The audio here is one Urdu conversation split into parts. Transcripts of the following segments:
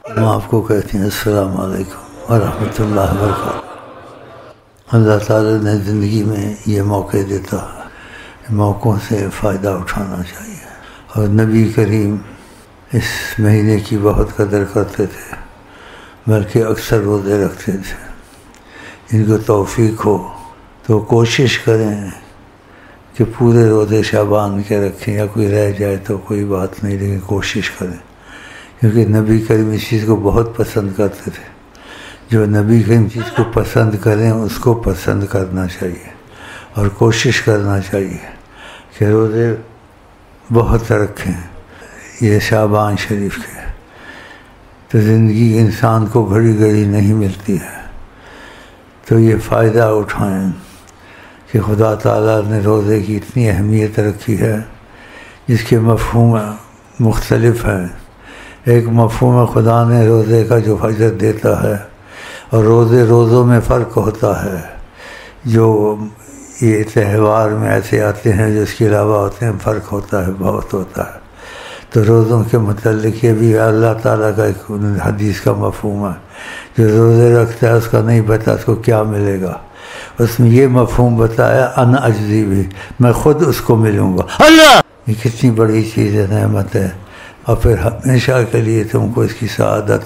ہم آپ کو کہتے ہیں السلام علیکم ورحمۃ اللہ وبرکاتہ۔ اللہ تعالیٰ نے زندگی میں یہ موقع دیتا ہے، موقعوں سے فائدہ اٹھانا چاہیے۔ اور نبی کریم اس مہینے کی بہت قدر کرتے تھے، بلکہ اکثر روزے رکھتے تھے۔ ان کو توفیق ہو تو کوشش کریں کہ پورے روزے شعبان کے رکھیں، یا کوئی رہ جائے تو کوئی بات نہیں، لیکن کوشش کریں، کیونکہ نبی کریم اس چیز کو بہت پسند کرتے تھے۔ جو نبی کریم چیز کو پسند کریں اس کو پسند کرنا چاہیے، اور کوشش کرنا چاہیے کہ روزے بہت رکھیں یہ شعبان شریف کے۔ تو زندگی انسان کو گھڑی گھڑی نہیں ملتی ہے، تو یہ فائدہ اٹھائیں کہ خدا تعالیٰ نے روزے کی اتنی اہمیت رکھی ہے جس کے مفہوم مختلف ہیں۔ ایک مفہوم خدا نے روزے کا جو اجر دیتا ہے، اور روزوں میں فرق ہوتا ہے۔ جو یہ تہوار میں ایسے آتے ہیں جو اس کے علاوہ ہوتے ہیں، فرق ہوتا ہے، بہت ہوتا ہے۔ تو روزوں کے متعلق یہ بھی اللہ تعالیٰ کا ایک حدیث کا مفہوم ہے۔ جو روزے رکھتا ہے اس کا نہیں پتہ اس کو کیا ملے گا۔ اس میں یہ مفہوم بتایا انا اجزی بھی، میں خود اس کو ملوں گا۔ اللہ یہ کتنی بڑی چیز ہے، نعمت ہے، اور پھر ہمیشہ کے لیے تم کو اس کی سعادت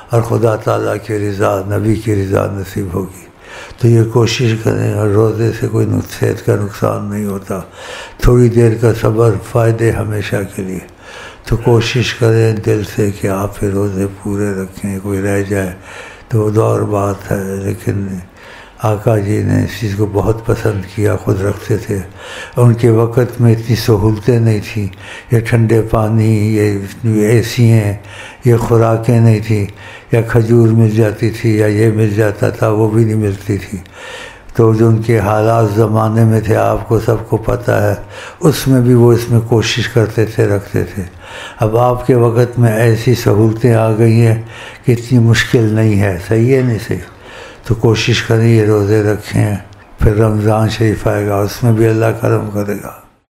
اور خدا تعالیٰ کی رضا، نبی کی رضا نصیب ہوگی۔ تو یہ کوشش کریں، اور روزے سے کوئی صحت کا نقصان نہیں ہوتا، تھوڑی دیر کا صبر، فائدے ہمیشہ کے لیے۔ تو کوشش کریں دل سے کہ آپ روزے پورے رکھیں، کوئی رہ جائے تو اور بات ہے، لیکن آقا جی نے اس چیز کو بہت پسند کیا، خود رکھتے تھے۔ ان کے وقت میں اتنی سہولتیں نہیں تھیں، یہ ٹھنڈے پانی، یہ اے سی ہیں، یہ خوراکیں نہیں تھیں، یا کھجور مل جاتی تھی، یا یہ مل جاتا تھا، وہ بھی نہیں ملتی تھی۔ تو جو ان کے حالات زمانے میں تھے آپ کو سب کو پتہ ہے، اس میں بھی وہ اس میں کوشش کرتے تھے، رکھتے تھے۔ اب آپ کے وقت میں ایسی سہولتیں آ گئی ہیں کہ اتنی مشکل نہیں ہے، صحیح ہے نہیں صحیح؟ تو کوشش کریں یہ روزے رکھیں، پھر رمضان شریف آئے گا، اس میں بھی اللہ کرم کرے گا۔